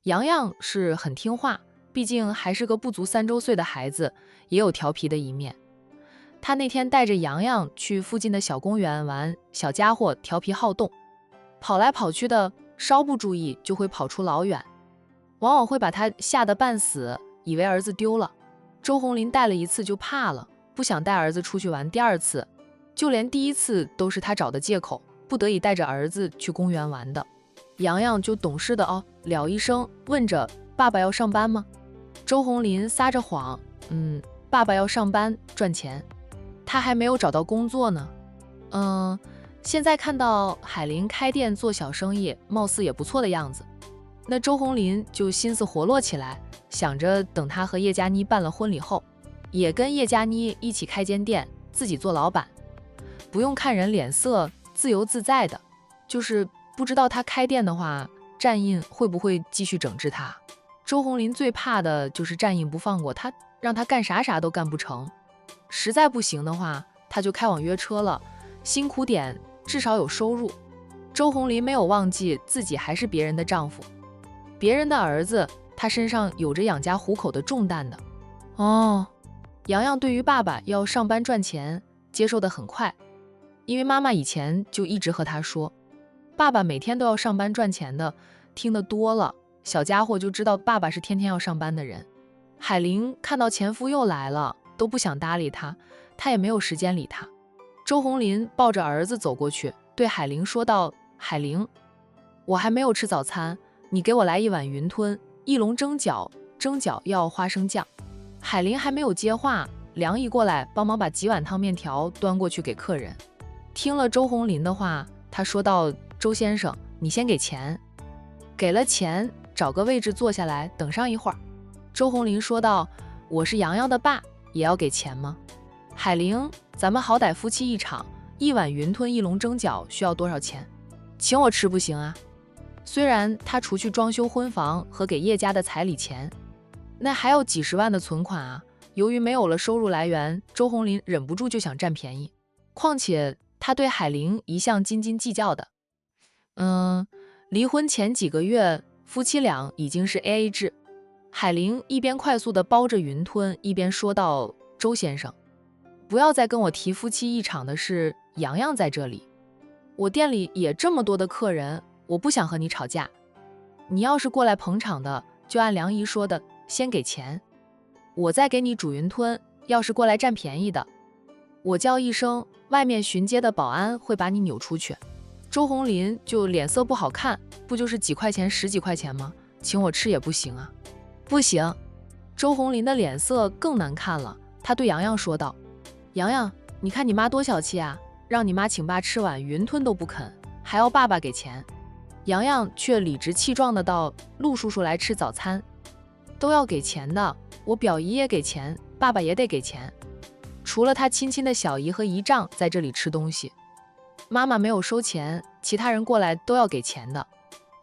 洋洋是很听话，毕竟还是个不足3周岁的孩子，也有调皮的一面。他那天带着洋洋去附近的小公园玩，小家伙调皮好动，跑来跑去的，稍不注意就会跑出老远，往往会把他吓得半死，以为儿子丢了。周红林带了一次就怕了，不想带儿子出去玩第二次，就连第一次都是他找的借口，不得已带着儿子去公园玩的。洋洋就懂事的了一声，问着爸爸要上班吗？周红林撒着谎，爸爸要上班赚钱，他还没有找到工作呢。现在看到海林开店做小生意，貌似也不错的样子。那周红林就心思活络起来，想着等他和叶佳妮办了婚礼后，也跟叶佳妮一起开间店，自己做老板，不用看人脸色，自由自在的。就是不知道他开店的话，战印会不会继续整治他。周红林最怕的就是战印不放过他，让他干啥都干不成。实在不行的话，他就开网约车了，辛苦点，至少有收入。周红林没有忘记自己还是别人的丈夫，别人的儿子，他身上有着养家糊口的重担的。洋洋对于爸爸要上班赚钱接受得很快，因为妈妈以前就一直和他说，爸爸每天都要上班赚钱的，听得多了，小家伙就知道爸爸是天天要上班的人。海玲看到前夫又来了，都不想搭理他，他也没有时间理他。周红林抱着儿子走过去，对海玲说道：海玲，我还没有吃早餐，你给我来一碗云吞，1笼蒸饺，蒸饺要花生酱。海玲还没有接话，梁姨过来帮忙把几碗烫面条端过去给客人。听了周红林的话，他说道：周先生，你先给钱。给了钱，找个位置坐下来，等上一会儿。周红林说道：我是洋洋的爸，也要给钱吗？海玲，咱们好歹夫妻一场，1碗云吞1笼蒸饺需要多少钱？请我吃不行啊？虽然他除去装修婚房和给叶家的彩礼钱，那还有几十万的存款啊。由于没有了收入来源，周红林忍不住就想占便宜，况且他对海玲一向斤斤计较的。离婚前几个月，夫妻俩已经是 AA 制。海玲一边快速地包着云吞，一边说道：周先生，不要再跟我提夫妻一场的事，洋洋在这里，我店里也这么多的客人，我不想和你吵架。你要是过来捧场的，就按梁姨说的，先给钱，我再给你煮云吞。要是过来占便宜的，我叫一声，外面巡街的保安会把你扭出去。周红林就脸色不好看，不就是几块钱10几块钱吗？请我吃也不行啊。不行。周红林的脸色更难看了，他对洋洋说道：洋洋，你看你妈多小气啊，让你妈请爸吃碗云吞都不肯，还要爸爸给钱。洋洋却理直气壮的道：陆叔叔来吃早餐都要给钱的，我表姨也给钱，爸爸也得给钱，除了他亲亲的小姨和姨丈在这里吃东西，妈妈没有收钱，其他人过来都要给钱的。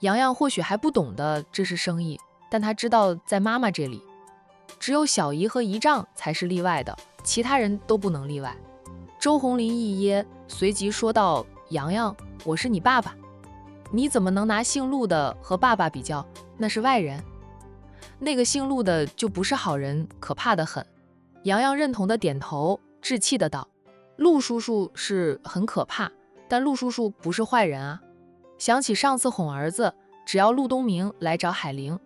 洋洋或许还不懂得这是生意，但他知道在妈妈这里，只有小姨和姨丈才是例外的，其他人都不能例外。周红林一噎，随即说道：洋洋，我是你爸爸，你怎么能拿姓陆的和爸爸比较？那是外人，那个姓陆的就不是好人，可怕得很。洋洋认同的点头，置气的道：陆叔叔是很可怕，但陆叔叔不是坏人啊。想起上次哄儿子，只要陆东明来找海玲，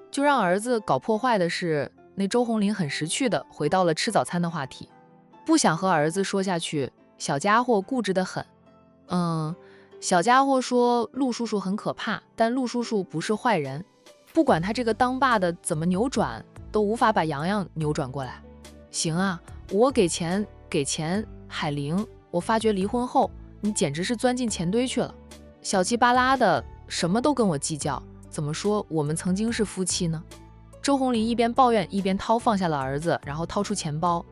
就让儿子搞破坏的事，那周红林很识趣的回到了吃早餐的话题，不想和儿子说下去。小家伙固执得很。小家伙说陆叔叔很可怕，但陆叔叔不是坏人，不管他这个当爸的怎么扭转，都无法把洋洋扭转过来。行啊，我给钱给钱。海玲，我发觉离婚后你简直是钻进钱堆去了，小气巴拉的，什么都跟我计较，怎么说我们曾经是夫妻呢？周红林一边抱怨一边放下了儿子，然后掏出钱包，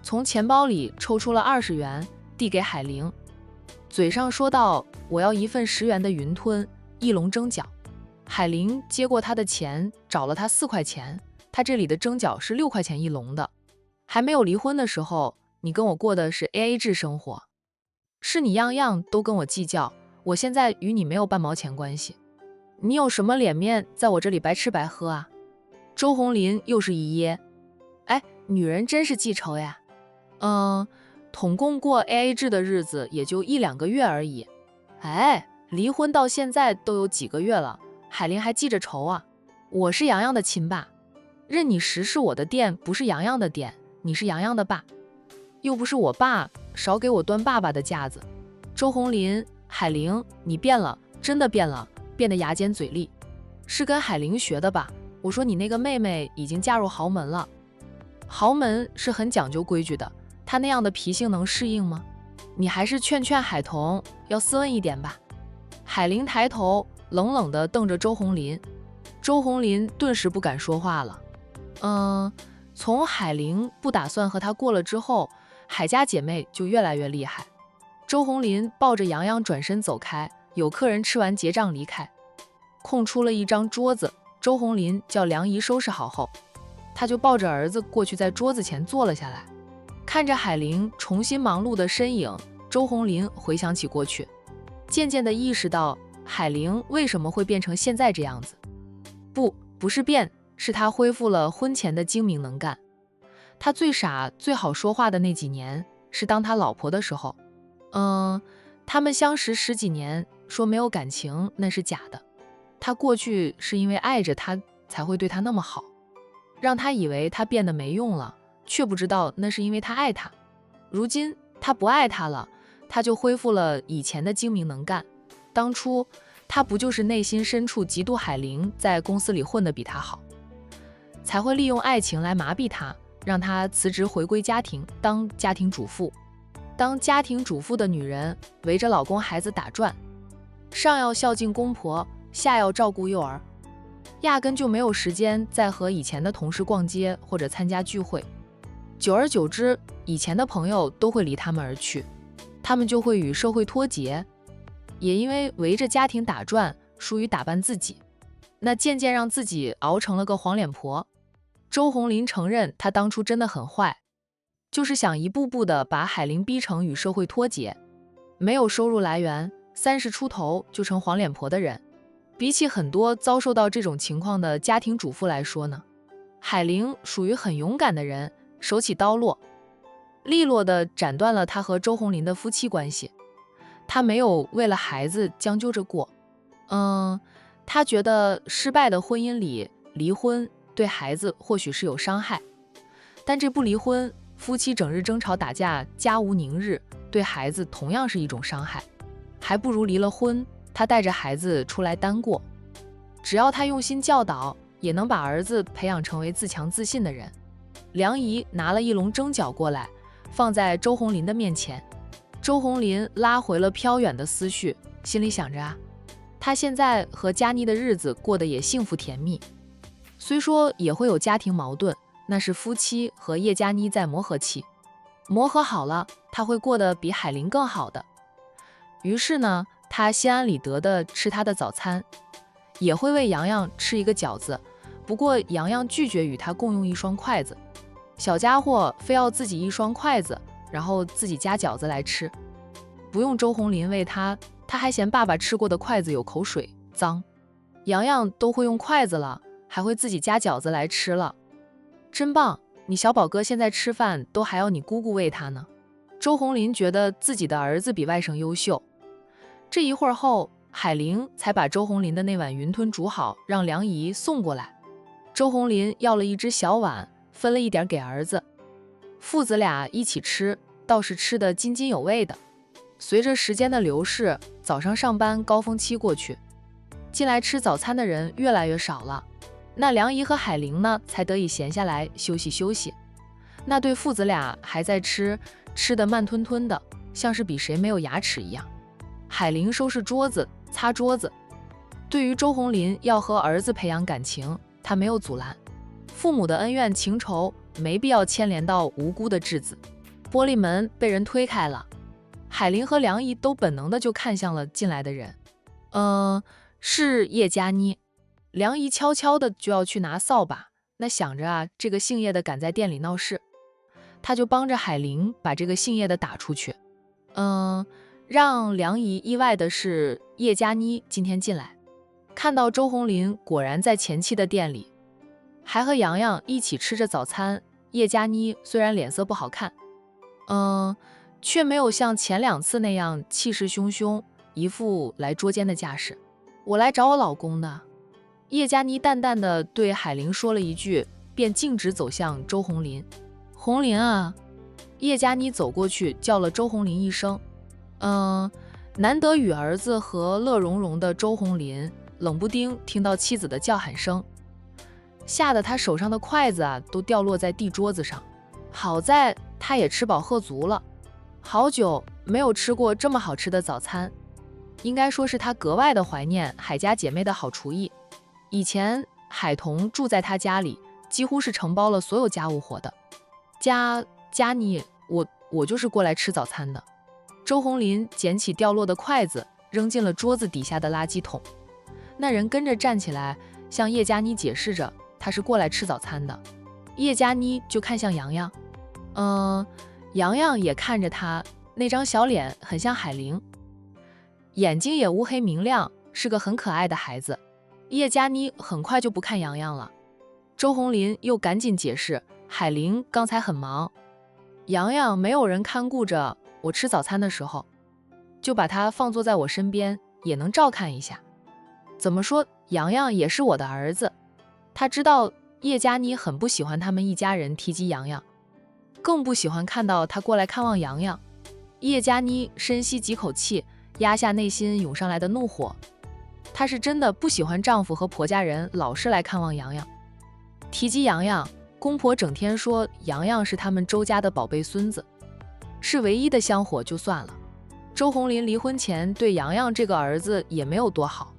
从钱包里抽出了20元递给海玲，嘴上说道：我要1份10元的云吞，1笼蒸饺。海玲接过他的钱，找了他4块钱，他这里的蒸饺是6块钱1笼的。还没有离婚的时候，你跟我过的是 AA 制生活，是你样样都跟我计较，我现在与你没有半毛钱关系。你有什么脸面在我这里白吃白喝啊？周红林又是一噎。哎，女人真是记仇呀。统共过 AA 制的日子也就1、2个月而已。哎，离婚到现在都有几个月了，海玲还记着仇啊？我是洋洋的亲爸，任你实是我的店，不是洋洋的店，你是洋洋的爸，又不是我爸，少给我端爸爸的架子。周红林，海玲，你变了，真的变了，变得牙尖嘴利，是跟海玲学的吧？我说你那个妹妹已经嫁入豪门了，豪门是很讲究规矩的，她那样的脾性能适应吗？你还是劝劝海童，要斯文一点吧。海玲抬头冷冷地瞪着周红林，周红林顿时不敢说话了。从海玲不打算和他过了之后，海家姐妹就越来越厉害。周红林抱着洋洋转身走开，有客人吃完结账离开，空出了一张桌子，周红林叫梁姨收拾好后，他就抱着儿子过去，在桌子前坐了下来，看着海玲重新忙碌的身影，周红林回想起过去，渐渐地意识到海玲为什么会变成现在这样子。不是变，是她恢复了婚前的精明能干。她最傻最好说话的那几年，是当他老婆的时候。他们相识10几年，说没有感情那是假的。他过去是因为爱着他，才会对他那么好，让他以为他变得没用了，却不知道那是因为他爱他。如今他不爱他了，他就恢复了以前的精明能干。当初他不就是内心深处嫉妒海玲在公司里混得比他好，才会利用爱情来麻痹他，让他辞职回归家庭，当家庭主妇。当家庭主妇的女人围着老公孩子打转，上要孝敬公婆，下要照顾幼儿，压根就没有时间再和以前的同事逛街或者参加聚会。久而久之，以前的朋友都会离他们而去，他们就会与社会脱节，也因为围着家庭打转，疏于打扮自己，那渐渐让自己熬成了个黄脸婆。周红林承认他当初真的很坏，就是想一步步的把海玲逼成与社会脱节。没有收入来源，30出头就成黄脸婆的人，比起很多遭受到这种情况的家庭主妇来说呢，海玲属于很勇敢的人，手起刀落，利落地斩断了他和周红林的夫妻关系。他没有为了孩子将就着过，他觉得失败的婚姻里离婚对孩子或许是有伤害，但这不离婚，夫妻整日争吵打架，家无宁日，对孩子同样是一种伤害，还不如离了婚，他带着孩子出来单过。只要他用心教导，也能把儿子培养成为自强自信的人。梁姨拿了一笼蒸饺过来，放在周红林的面前。周红林拉回了飘远的思绪，心里想着啊，他现在和佳妮的日子过得也幸福甜蜜，虽说也会有家庭矛盾，那是夫妻和叶佳妮在磨合期，磨合好了，他会过得比海玲更好的。于是呢，他心安理得地吃他的早餐，也会喂洋洋吃一个饺子，不过洋洋拒绝与他共用一双筷子，小家伙非要自己一双筷子，然后自己夹饺子来吃，不用周红林喂他，他还嫌爸爸吃过的筷子有口水脏。洋洋都会用筷子了，还会自己夹饺子来吃了，真棒！你小宝哥现在吃饭都还要你姑姑喂他呢。周红林觉得自己的儿子比外甥优秀。这一会儿后，海玲才把周红林的那碗云吞煮好，让梁姨送过来。周红林要了一只小碗，分了一点给儿子，父子俩一起吃，倒是吃得津津有味的。随着时间的流逝，早上上班高峰期过去，进来吃早餐的人越来越少了，那梁姨和海玲呢，才得以闲下来休息休息。那对父子俩还在吃，吃得慢吞吞的，像是比谁没有牙齿一样。海玲收拾桌子，擦桌子。对于周红林要和儿子培养感情，他没有阻拦。父母的恩怨情仇没必要牵连到无辜的稚子。玻璃门被人推开了，海玲和梁姨都本能的就看向了进来的人。是叶佳妮。梁姨悄悄的就要去拿扫把，那想着啊，这个姓叶的敢在店里闹事，他就帮着海玲把这个姓叶的打出去。让梁姨意外的是，叶佳妮今天进来，看到周红林果然在前妻的店里，还和洋洋一起吃着早餐。叶佳妮虽然脸色不好看，却没有像前2次那样气势汹汹，一副来捉奸的架势。我来找我老公的。叶佳妮淡淡的对海玲说了一句，便径直走向周红林。红林啊！叶佳妮走过去叫了周红林一声。难得与儿子和乐融融的周红林冷不丁听到妻子的叫喊声，吓得他手上的筷子都掉落在地桌子上。好在他也吃饱喝足了，好久没有吃过这么好吃的早餐，应该说是他格外的怀念海家姐妹的好厨艺。以前海童住在他家里，几乎是承包了所有家务活的。佳妮，我就是过来吃早餐的。周红林捡起掉落的筷子，扔进了桌子底下的垃圾桶。那人跟着站起来，向叶佳妮解释着他是过来吃早餐的。叶佳妮就看向洋洋，洋洋也看着他，那张小脸很像海玲，眼睛也乌黑明亮，是个很可爱的孩子。叶佳妮很快就不看洋洋了。周红林又赶紧解释，海玲刚才很忙，洋洋没有人看顾着，我吃早餐的时候就把他放坐在我身边，也能照看一下。怎么说，洋洋也是我的儿子。他知道叶佳妮很不喜欢他们一家人提及洋洋，更不喜欢看到他过来看望洋洋。叶佳妮深吸几口气，压下内心涌上来的怒火。她是真的不喜欢丈夫和婆家人老是来看望洋洋。提及洋洋，公婆整天说洋洋是他们周家的宝贝孙子，是唯一的香火就算了。周红林离婚前对洋洋这个儿子也没有多好，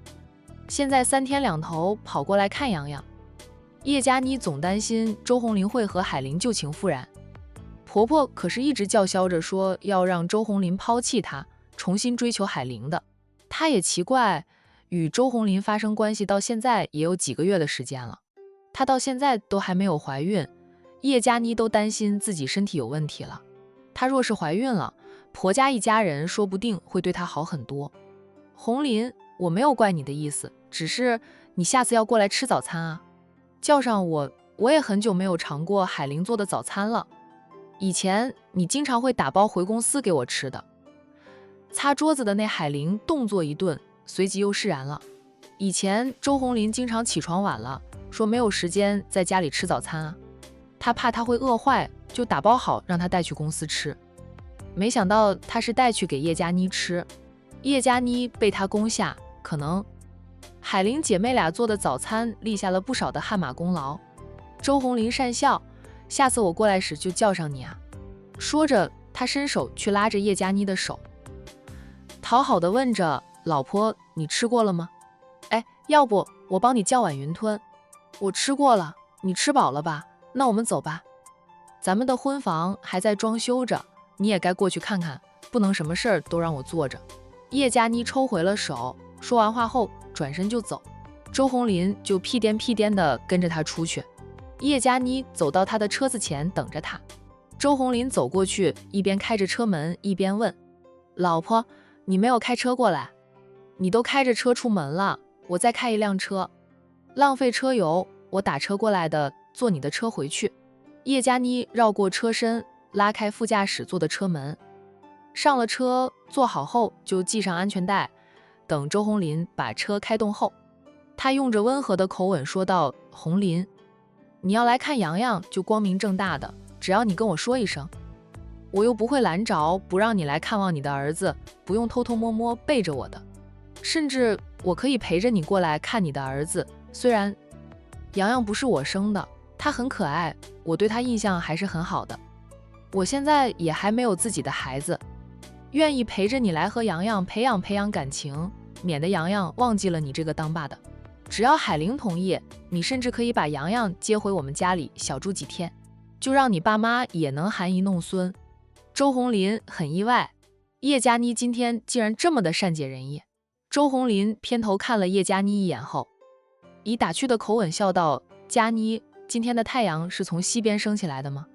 现在3天2头跑过来看洋洋。叶佳妮总担心周红林会和海玲旧情复燃，婆婆可是一直叫嚣着说要让周红林抛弃她，重新追求海玲的。她也奇怪，与周红林发生关系到现在也有几个月的时间了，她到现在都还没有怀孕，叶佳妮都担心自己身体有问题了。她若是怀孕了，婆家一家人说不定会对她好很多。红林，我没有怪你的意思，只是你下次要过来吃早餐啊，叫上我。我也很久没有尝过海玲做的早餐了，以前你经常会打包回公司给我吃的。擦桌子的那海玲动作一顿，随即又释然了。以前周红林经常起床晚了，说没有时间在家里吃早餐啊，他怕他会饿坏，就打包好让他带去公司吃。没想到他是带去给叶佳妮吃，叶佳妮被他攻下，可能海玲姐妹俩做的早餐立下了不少的汗马功劳。周红林讪笑，下次我过来时就叫上你啊。说着他伸手去拉着叶佳妮的手，讨好的问着，老婆，你吃过了吗？要不我帮你叫碗云吞。我吃过了，你吃饱了吧？那我们走吧，咱们的婚房还在装修着，你也该过去看看，不能什么事儿都让我做着。叶佳妮抽回了手，说完话后转身就走，周红林就屁颠屁颠地跟着他出去。叶佳妮走到他的车子前等着他，周红林走过去，一边开着车门一边问，老婆，你没有开车过来？你都开着车出门了，我再开一辆车，浪费车油，我打车过来的，坐你的车回去。叶佳妮绕过车身，拉开副驾驶座的车门，上了车，坐好后就系上安全带。等周红林把车开动后，他用着温和的口吻说道，红林，你要来看洋洋就光明正大的，只要你跟我说一声，我又不会拦着不让你来看望你的儿子，不用偷偷摸摸背着我的，甚至我可以陪着你过来看你的儿子。虽然洋洋不是我生的，他很可爱，我对他印象还是很好的，我现在也还没有自己的孩子，愿意陪着你来和洋洋培养培养感情，免得洋洋忘记了你这个当爸的。只要海玲同意，你甚至可以把洋洋接回我们家里小住几天，就让你爸妈也能含饴弄孙。周红林很意外，叶佳妮今天竟然这么的善解人意。周红林偏头看了叶佳妮一眼后，以打趣的口吻笑道，佳妮，今天的太阳是从西边升起来的吗？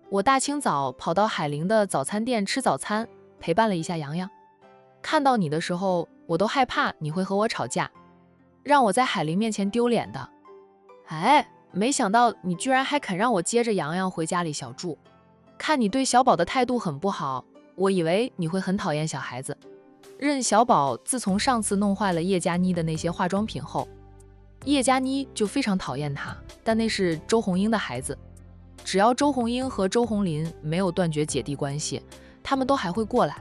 我大清早跑到海玲的早餐店吃早餐，陪伴了一下洋洋，看到你的时候我都害怕你会和我吵架，让我在海玲面前丢脸的。哎，没想到你居然还肯让我接着洋洋回家里小住。看你对小宝的态度很不好，我以为你会很讨厌小孩子。任小宝自从上次弄坏了叶佳妮的那些化妆品后，叶佳妮就非常讨厌他，但那是周红英的孩子，只要周红英和周红林没有断绝姐弟关系，他们都还会过来。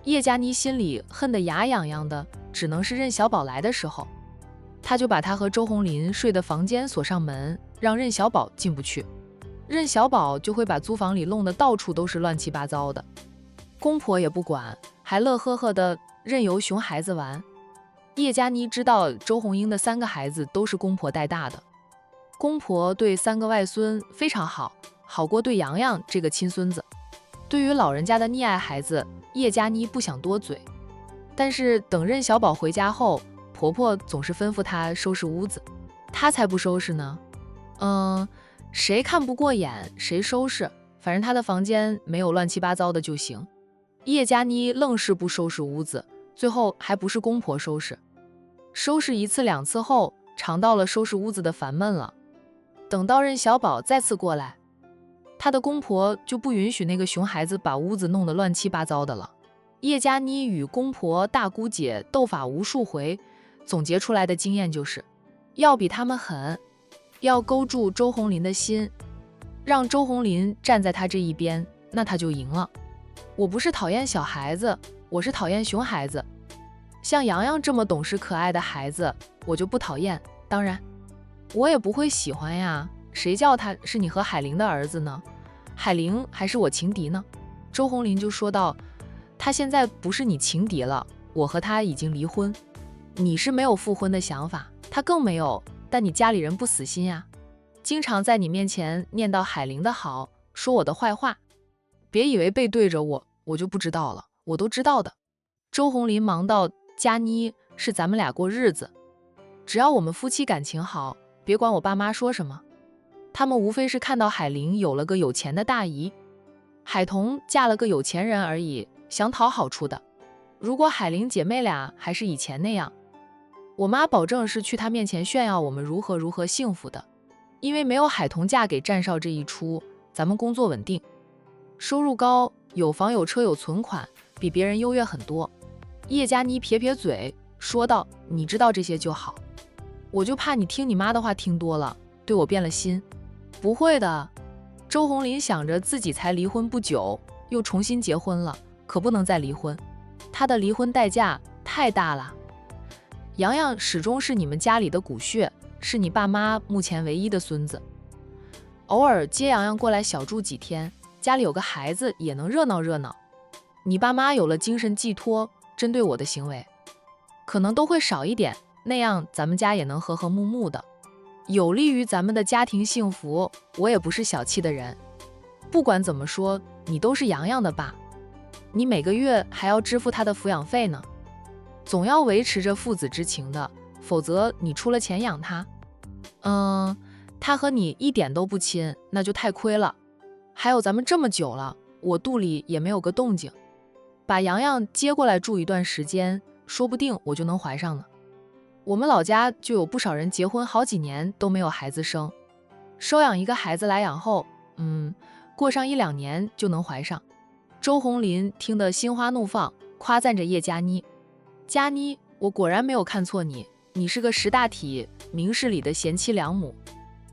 叶佳妮心里恨得牙痒痒的，只能是任小宝来的时候，他就把他和周红林睡的房间锁上门，让任小宝进不去。任小宝就会把租房里弄得到处都是乱七八糟的，公婆也不管，还乐呵呵的任由熊孩子玩。叶佳妮知道周红英的3个孩子都是公婆带大的，公婆对3个外孙非常好，好过对洋洋这个亲孙子。对于老人家的溺爱孩子，叶佳妮不想多嘴，但是等任小宝回家后，婆婆总是吩咐她收拾屋子，她才不收拾呢。谁看不过眼谁收拾，反正她的房间没有乱七八糟的就行。叶佳妮愣是不收拾屋子，最后还不是公婆收拾，收拾1次2次后，尝到了收拾屋子的烦闷了。等到任小宝再次过来，他的公婆就不允许那个熊孩子把屋子弄得乱七八糟的了。叶佳妮与公婆大姑姐斗法无数回，总结出来的经验就是，要比他们狠，要勾住周红林的心，让周红林站在他这一边，那他就赢了。我不是讨厌小孩子，我是讨厌熊孩子。像洋洋这么懂事可爱的孩子，我就不讨厌，当然我也不会喜欢呀，谁叫他是你和海玲的儿子呢？海玲还是我情敌呢？周红林就说道，他现在不是你情敌了，我和他已经离婚，你是没有复婚的想法，他更没有，但你家里人不死心呀，经常在你面前念叨海玲的好，说我的坏话，别以为背对着我，我就不知道了，我都知道的。周红林忙道，佳妮，是咱们俩过日子，只要我们夫妻感情好，别管我爸妈说什么，他们无非是看到海玲有了个有钱的大姨，海彤嫁了个有钱人而已，想讨好处的。如果海玲姐妹俩还是以前那样，我妈保证是去她面前炫耀我们如何如何幸福的。因为没有海彤嫁给战少这一出，咱们工作稳定，收入高，有房有车有存款，比别人优越很多。叶佳妮撇撇嘴说道，你知道这些就好，我就怕你听你妈的话听多了，对我变了心。不会的，周红林想着自己才离婚不久，又重新结婚了，可不能再离婚，他的离婚代价太大了。洋洋始终是你们家里的骨血，是你爸妈目前唯一的孙子，偶尔接洋洋过来小住几天，家里有个孩子也能热闹热闹。你爸妈有了精神寄托，针对我的行为可能都会少一点，那样咱们家也能和和睦睦的，有利于咱们的家庭幸福。我也不是小气的人，不管怎么说，你都是洋洋的爸，你每个月还要支付他的抚养费呢，总要维持着父子之情的，否则你出了钱养他，他和你一点都不亲，那就太亏了。还有咱们这么久了，我肚里也没有个动静，把洋洋接过来住一段时间，说不定我就能怀上呢。我们老家就有不少人结婚好几年都没有孩子生，收养一个孩子来养后，过上1、2年就能怀上。周红林听得心花怒放，夸赞着叶佳妮，佳妮，我果然没有看错你，你是个识大体，明事理的贤妻良母。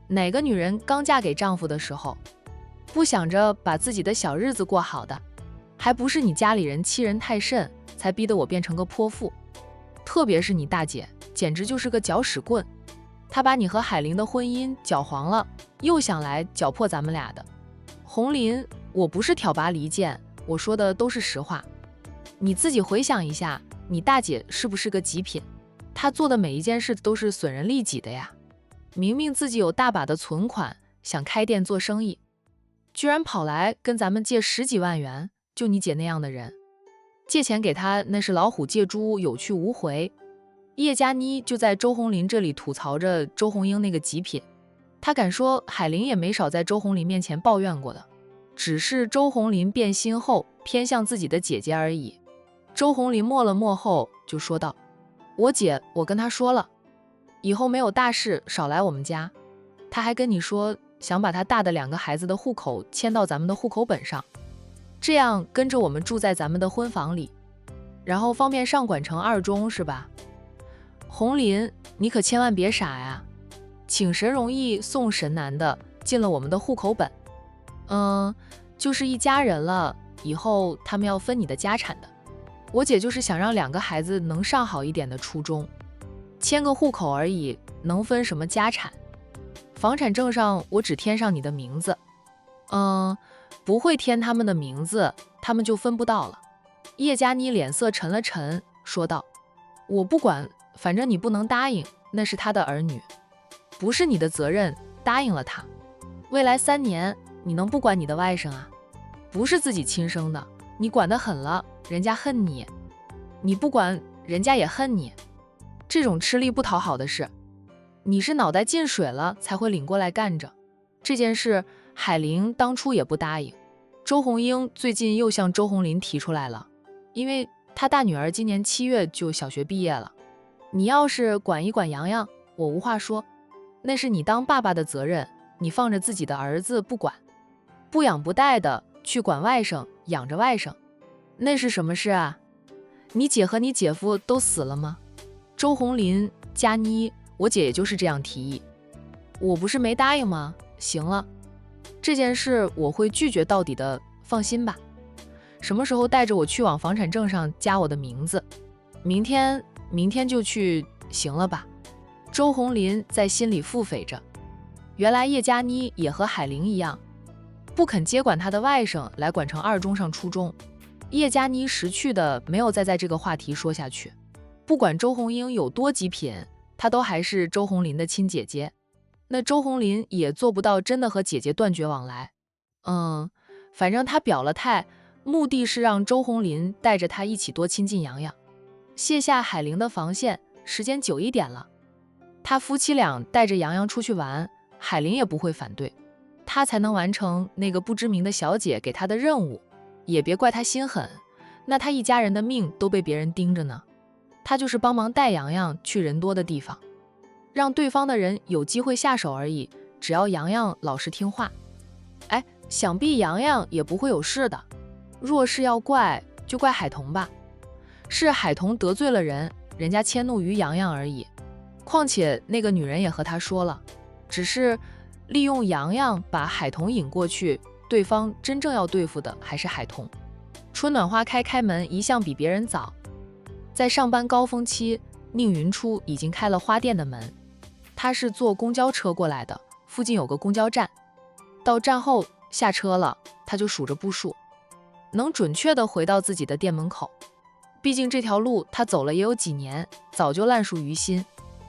哪个女人刚嫁给丈夫的时候，不想着把自己的小日子过好的？还不是你家里人欺人太甚，才逼得我变成个泼妇。特别是你大姐，简直就是个搅屎棍，她把你和海玲的婚姻搅黄了，又想来搅破咱们俩的。红林，我不是挑拨离间，我说的都是实话。你自己回想一下，你大姐是不是个极品？她做的每一件事都是损人利己的呀。明明自己有大把的存款，想开店做生意，居然跑来跟咱们借10几万元，就你姐那样的人，借钱给她那是老虎借猪，有去无回。叶佳妮就在周红林这里吐槽着周红英那个极品，她敢说海玲也没少在周红林面前抱怨过的，只是周红林变心后偏向自己的姐姐而已。周红林默了默后就说道，我姐，我跟她说了，以后没有大事少来我们家。他还跟你说想把他大的2个孩子的户口迁到咱们的户口本上，这样跟着我们住在咱们的婚房里，然后方便上管成2中是吧？红林，你可千万别傻呀，请神容易送神难的进了我们的户口本。就是一家人了，以后他们要分你的家产的。我姐就是想让2个孩子能上好一点的初中，迁个户口而已，能分什么家产？房产证上我只添上你的名字。不会添他们的名字，他们就分不到了。叶佳妮脸色沉了沉，说道：我不管，反正你不能答应，那是他的儿女，不是你的责任，答应了他。未来3年，你能不管你的外甥啊？不是自己亲生的，你管得狠了，人家恨你；你不管，人家也恨你。这种吃力不讨好的事，你是脑袋进水了才会领过来干着。这件事，海玲当初也不答应。周红英最近又向周红林提出来了，因为她大女儿今年7月就小学毕业了。你要是管一管洋洋，我无话说，那是你当爸爸的责任，你放着自己的儿子不管，不养不带的去管外甥，养着外甥，那是什么事啊？你姐和你姐夫都死了吗？周红林，佳妮，我姐也就是这样提议，我不是没答应吗？行了，这件事我会拒绝到底的，放心吧。什么时候带着我去往房产证上加我的名字？明天就去，行了吧？周红林在心里腹诽着，原来叶佳妮也和海玲一样，不肯接管她的外甥来管成2中上初中。叶佳妮识趣的没有再在这个话题说下去。不管周红英有多极品，她都还是周红林的亲姐姐，那周红林也做不到真的和姐姐断绝往来。反正他表了态，目的是让周红林带着他一起多亲近洋洋，卸下海玲的防线，时间久一点了，他夫妻俩带着洋洋出去玩，海玲也不会反对，他才能完成那个不知名的小姐给他的任务。也别怪他心狠，那他一家人的命都被别人盯着呢。他就是帮忙带洋洋去人多的地方，让对方的人有机会下手而已，只要洋洋老实听话，想必洋洋也不会有事的。若是要怪，就怪海童吧，是海童得罪了人，人家迁怒于洋洋而已。况且那个女人也和他说了，只是利用洋洋把海童引过去，对方真正要对付的还是海童。春暖花开门一向比别人早，在上班高峰期，宁云初已经开了花店的门。他是坐公交车过来的，附近有个公交站，到站后下车了，他就数着步数，能准确地回到自己的店门口。毕竟这条路他走了也有几年，早就烂熟于心。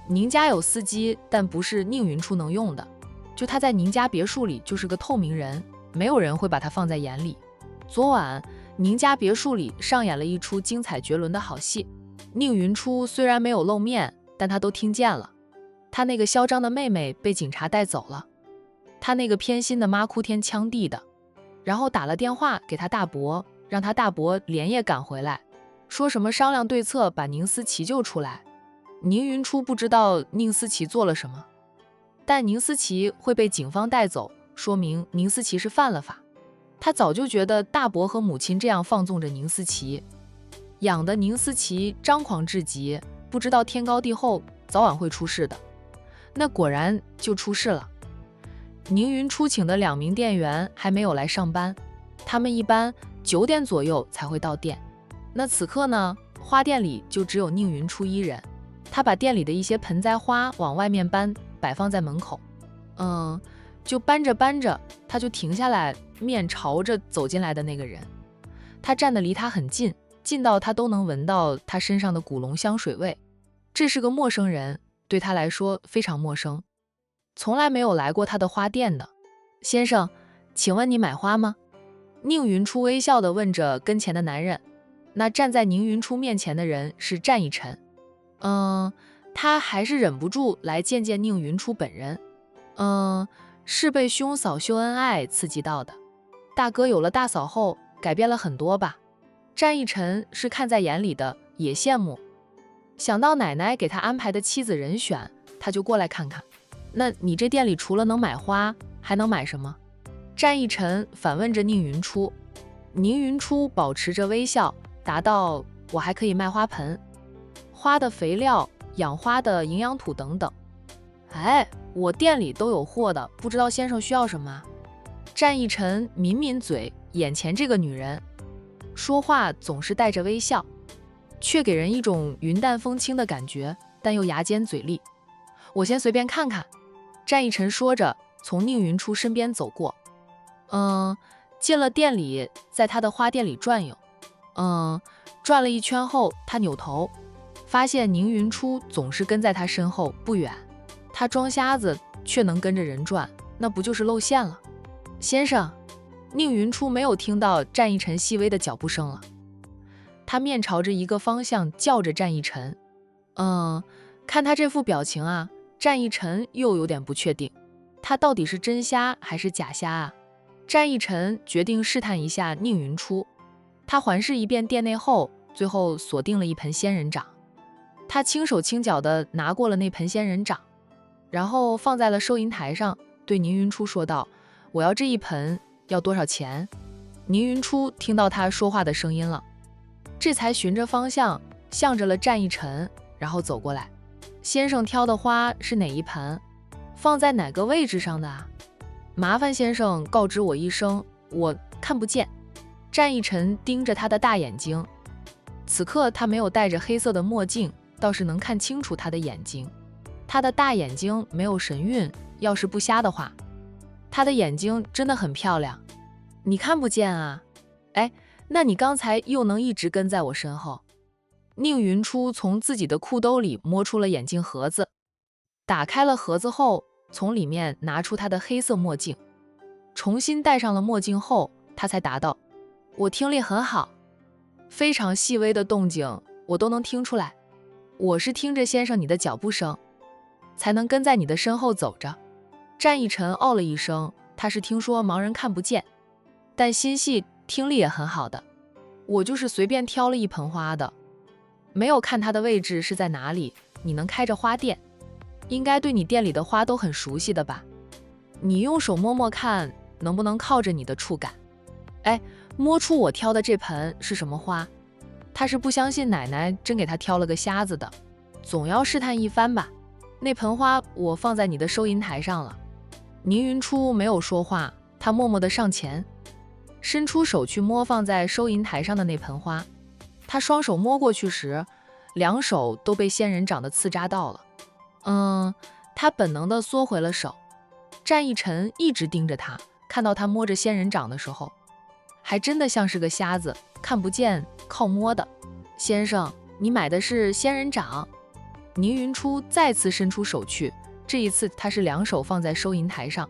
宁家有司机，但不是宁云初能用的，就他在宁家别墅里就是个透明人，没有人会把他放在眼里。昨晚宁家别墅里上演了一出精彩绝伦的好戏，宁云初虽然没有露面，但他都听见了。他那个嚣张的妹妹被警察带走了，他那个偏心的妈哭天抢地的，然后打了电话给他大伯，让他大伯连夜赶回来，说什么商量对策把宁思琪救出来。宁云初不知道宁思琪做了什么，但宁思琪会被警方带走，说明宁思琪是犯了法。他早就觉得大伯和母亲这样放纵着宁思琪，养的宁思琪张狂至极，不知道天高地厚，早晚会出事的。那果然就出事了。宁云初请的2名店员还没有来上班，他们一般9点左右才会到店。那此刻呢，花店里就只有宁云初1人。他把店里的一些盆栽花往外面搬，摆放在门口。就搬着搬着，他就停下来，面朝着走进来的那个人。他站得离他很近，近到他都能闻到他身上的古龙香水味。这是个陌生人，对他来说非常陌生，从来没有来过他的花店的。先生，请问你买花吗？宁云初微笑地问着跟前的男人。那站在宁云初面前的人是战一晨。他还是忍不住来见见宁云初本人。是被兄嫂秀恩爱刺激到的。大哥有了大嫂后改变了很多吧？战一晨是看在眼里的，也羡慕。想到奶奶给他安排的妻子人选，他就过来看看。那你这店里除了能买花，还能买什么？战逸晨反问着宁云初。宁云初保持着微笑，答道：我还可以卖花盆、花的肥料、养花的营养土等等。哎，我店里都有货的，不知道先生需要什么？战逸晨抿抿嘴，眼前这个女人说话总是带着微笑，却给人一种云淡风轻的感觉，但又牙尖嘴利。我先随便看看。战逸晨说着，从宁云初身边走过。进了店里，在他的花店里转悠。转了一圈后，他扭头，发现宁云初总是跟在他身后不远。他装瞎子却能跟着人转，那不就是露馅了？先生，宁云初没有听到战逸晨细微的脚步声了。他面朝着一个方向叫着战逸晨。看他这副表情啊，战逸晨又有点不确定，他到底是真瞎还是假瞎啊？战逸晨决定试探一下宁云初。他环视一遍店内后，最后锁定了一盆仙人掌。他轻手轻脚地拿过了那盆仙人掌，然后放在了收银台上，对宁云初说道：我要这一盆，要多少钱？宁云初听到他说话的声音了，这才循着方向向着了战逸晨，然后走过来。先生挑的花是哪一盆？放在哪个位置上的啊？麻烦先生告知我一声，我看不见。战逸晨盯着他的大眼睛，此刻他没有戴着黑色的墨镜，倒是能看清楚他的眼睛。他的大眼睛没有神韵，要是不瞎的话，他的眼睛真的很漂亮。你看不见啊？哎，那你刚才又能一直跟在我身后？宁云初从自己的裤兜里摸出了眼镜盒子，打开了盒子后，从里面拿出他的黑色墨镜，重新戴上了墨镜后，他才答道：我听力很好，非常细微的动静我都能听出来。我是听着先生你的脚步声，才能跟在你的身后走着。战逸晨哦了一声，他是听说盲人看不见，但心细听力也很好的。我就是随便挑了一盆花的，没有看它的位置是在哪里。你能开着花店，应该对你店里的花都很熟悉的吧？你用手摸摸看，能不能靠着你的触感，摸出我挑的这盆是什么花？他是不相信奶奶真给他挑了个瞎子的，总要试探一番吧。那盆花我放在你的收银台上了。宁云初没有说话，他默默地上前，伸出手去摸放在收银台上的那盆花。他双手摸过去时，两手都被仙人掌的刺扎到了。他本能地缩回了手。战逸晨一直盯着他，看到他摸着仙人掌的时候，还真的像是个瞎子，看不见，靠摸的。先生，你买的是仙人掌？宁云初再次伸出手去，这一次他是两手放在收银台上，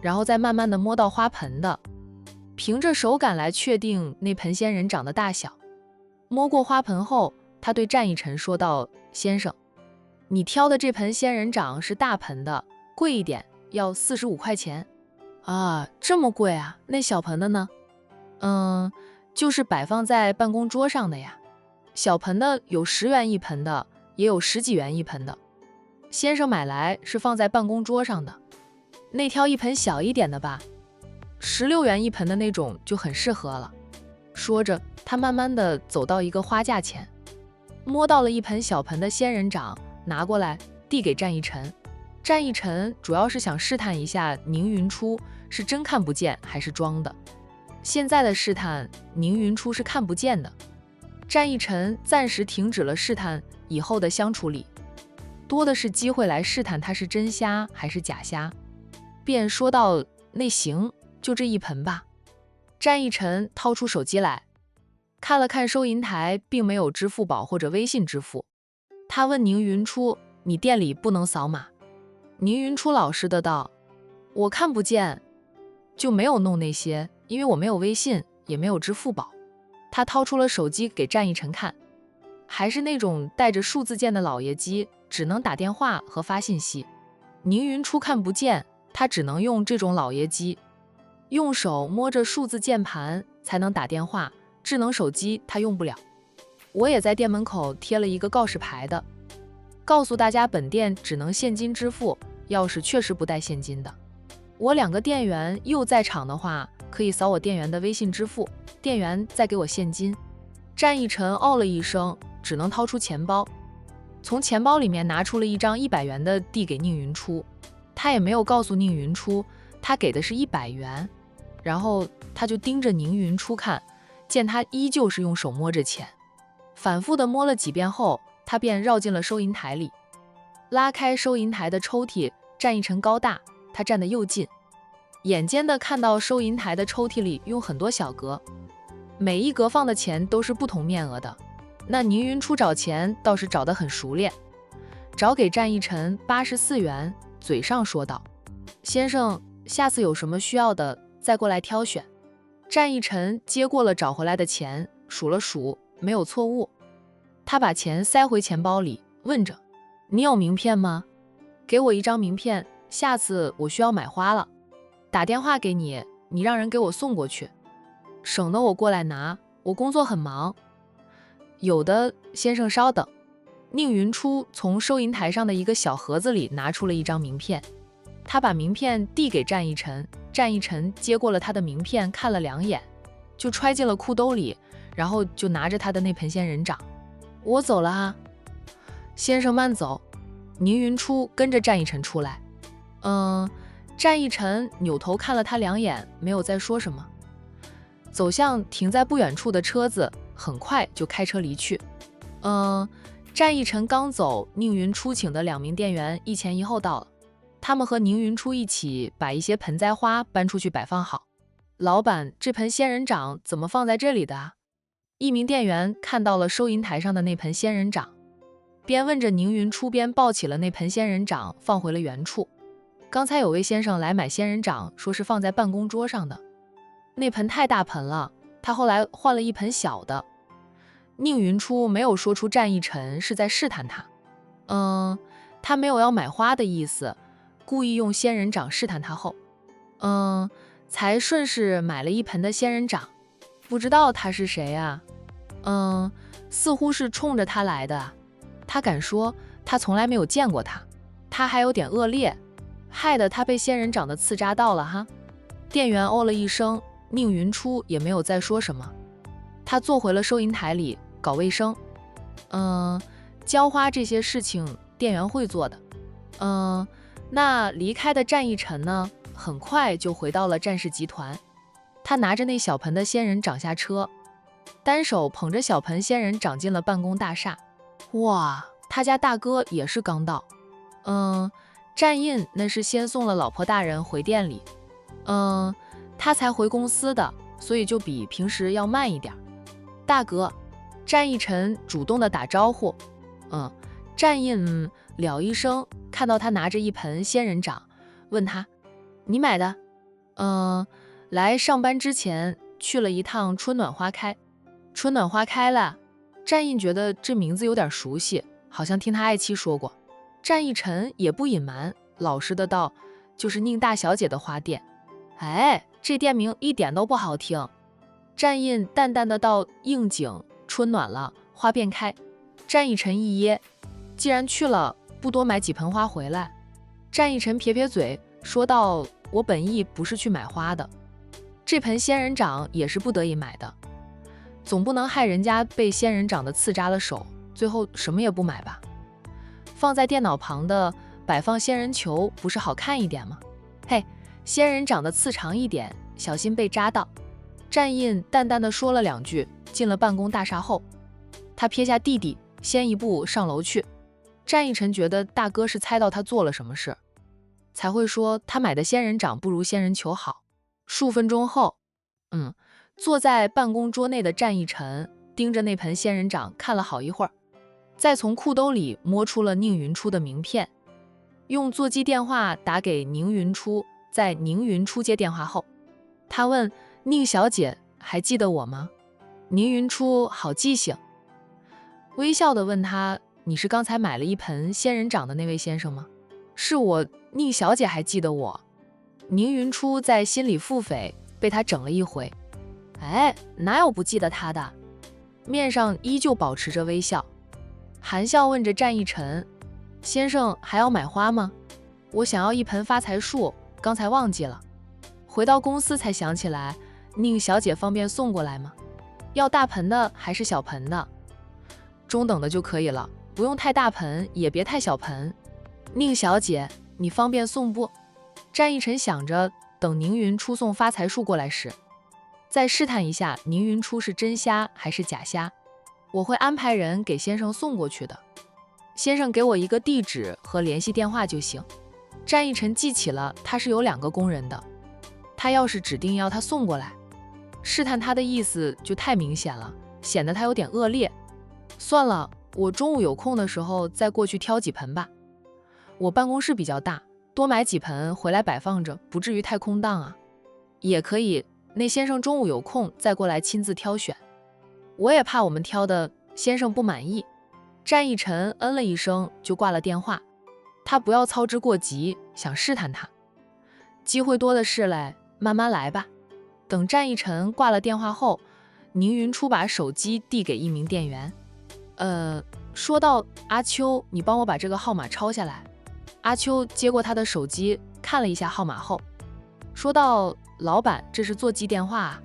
然后再慢慢地摸到花盆的，凭着手感来确定那盆仙人掌的大小。摸过花盆后，他对战逸晨说道：先生，你挑的这盆仙人掌是大盆的，贵一点，要45块钱。啊，这么贵啊？那小盆的呢？就是摆放在办公桌上的呀。小盆的有10元一盆的，也有10几元一盆的。先生买来是放在办公桌上的，那挑一盆小一点的吧，16元一盆的那种就很适合了。说着，他慢慢地走到一个花架前，摸到了一盆小盆的仙人掌，拿过来递给战逸晨。战逸晨主要是想试探一下宁云初是真看不见还是装的。现在的试探，宁云初是看不见的。战逸晨暂时停止了试探以后的相处里，多的是机会来试探他是真瞎还是假瞎。便说道：那行，就这一盆吧。战逸晨掏出手机来，看了看收银台，并没有支付宝或者微信支付。他问宁云初：你店里不能扫码？宁云初老实的道：我看不见，就没有弄那些，因为我没有微信，也没有支付宝。他掏出了手机给战逸晨看，还是那种带着数字键的老爷机，只能打电话和发信息。宁云初看不见，他只能用这种老爷机，用手摸着数字键盘才能打电话，智能手机他用不了。我也在店门口贴了一个告示牌的，告诉大家本店只能现金支付，钥匙确实不带现金的。我2个店员又在场的话，可以扫我店员的微信支付，店员再给我现金。战逸晨哦了一声，只能掏出钱包，从钱包里面拿出了一张100元的递给宁云初。他也没有告诉宁云初他给的是100元，然后他就盯着宁云初看，见他依旧是用手摸着钱，反复的摸了几遍后，他便绕进了收银台里。拉开收银台的抽屉，战逸晨高大，他站得又近，眼尖的看到收银台的抽屉里用很多小格，每一格放的钱都是不同面额的。那宁云初找钱倒是找得很熟练，找给战逸晨84元，嘴上说道：先生，下次有什么需要的再过来挑选。战逸晨接过了找回来的钱，数了数，没有错误。他把钱塞回钱包里，问着：你有名片吗？给我一张名片，下次我需要买花了，打电话给你，你让人给我送过去，省得我过来拿，我工作很忙。有的，先生稍等。宁云初从收银台上的一个小盒子里拿出了一张名片，他把名片递给战逸晨，战逸晨接过了他的名片，看了2眼，就揣进了裤兜里，然后就拿着他的那盆仙人掌。我走了啊。先生慢走。宁云初跟着战逸晨出来。战逸晨扭头看了他2眼，没有再说什么，走向停在不远处的车子，很快就开车离去。战逸晨刚走，宁云初请的2名店员一前一后到了，他们和宁云初一起把一些盆栽花搬出去摆放好。老板，这盆仙人掌怎么放在这里的啊？一名店员看到了收银台上的那盆仙人掌，边问着宁云初边抱起了那盆仙人掌放回了原处。刚才有位先生来买仙人掌，说是放在办公桌上的，那盆太大盆了，他后来换了一盆小的。宁云初没有说出战逸晨是在试探他，他没有要买花的意思，故意用仙人掌试探他后，才顺势买了一盆的仙人掌。不知道他是谁啊？似乎是冲着他来的。他敢说他从来没有见过他，他还有点恶劣，害得他被仙人掌的刺扎到了哈。店员哦了一声，宁云初也没有再说什么，他坐回了收银台里搞卫生。浇花这些事情店员会做的。那离开的战逸晨呢，很快就回到了战氏集团。他拿着那小盆的仙人掌下车，单手捧着小盆仙人掌进了办公大厦。哇，他家大哥也是刚到。战印那是先送了老婆大人回店里，他才回公司的，所以就比平时要慢一点。大哥，战逸晨主动的打招呼。战印了一声，看到他拿着一盆仙人掌，问他：你买的？来上班之前去了一趟春暖花开。春暖花开了，战印觉得这名字有点熟悉，好像听他爱妻说过。战逸晨也不隐瞒，老实的道：就是宁大小姐的花店。哎，这店名一点都不好听。战印淡淡的道：应景，春暖了，花便开。战逸晨一噎，既然去了，不多买几盆花回来。战逸晨撇撇嘴，说道：我本意不是去买花的，这盆仙人掌也是不得已买的，总不能害人家被仙人掌的刺扎了手，最后什么也不买吧。放在电脑旁的摆放仙人球不是好看一点吗？嘿，仙人掌的刺长一点，小心被扎到。战印淡淡的说了2句，进了办公大厦后，他撇下弟弟，先一步上楼去。战逸晨觉得大哥是猜到他做了什么事，才会说他买的仙人掌不如仙人球好。数分钟后，坐在办公桌内的战逸晨盯着那盆仙人掌看了好一会儿，再从裤兜里摸出了宁云初的名片，用座机电话打给宁云初。在宁云初接电话后，他问：宁小姐还记得我吗？宁云初好记性，微笑地问他：你是刚才买了一盆仙人掌的那位先生吗？是我，宁小姐还记得我。宁云初在心里腹诽，被他整了一回。哎，哪有不记得他的？面上依旧保持着微笑，含笑问着战逸晨：先生还要买花吗？我想要一盆发财树，刚才忘记了。回到公司才想起来，宁小姐方便送过来吗？要大盆的还是小盆的？中等的就可以了，不用太大盆，也别太小盆。宁小姐，你方便送不？战一晨想着，等宁云初送发财树过来时，再试探一下宁云初是真虾还是假虾。我会安排人给先生送过去的，先生给我一个地址和联系电话就行。战一晨记起了他是有2个工人的，他要是指定要他送过来，试探他的意思就太明显了，显得他有点恶劣。算了，我中午有空的时候再过去挑几盆吧。我办公室比较大，多买几盆回来摆放着，不至于太空荡啊。也可以，那先生中午有空再过来亲自挑选。我也怕我们挑的先生不满意。战一晨嗯了一声就挂了电话，他不要操之过急，想试探他。机会多的是嘞，慢慢来吧。等战一晨挂了电话后，宁云初把手机递给一名店员。说到阿秋，你帮我把这个号码抄下来。阿秋接过他的手机，看了一下号码后，说道：老板，这是座机电话啊。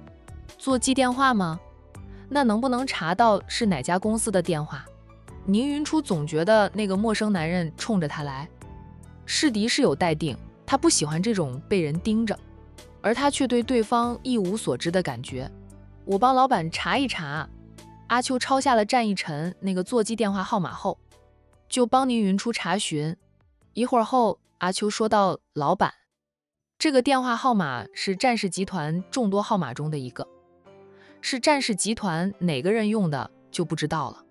座机电话吗？那能不能查到是哪家公司的电话？宁云初总觉得那个陌生男人冲着他来，是敌是友待定，他不喜欢这种被人盯着，而他却对对方一无所知的感觉。我帮老板查一查。阿秋抄下了战一晨那个座机电话号码后，就帮宁云初查询。一会儿后，阿秋说道：老板，这个电话号码是战氏集团众多号码中的一个，是战氏集团哪个人用的就不知道了。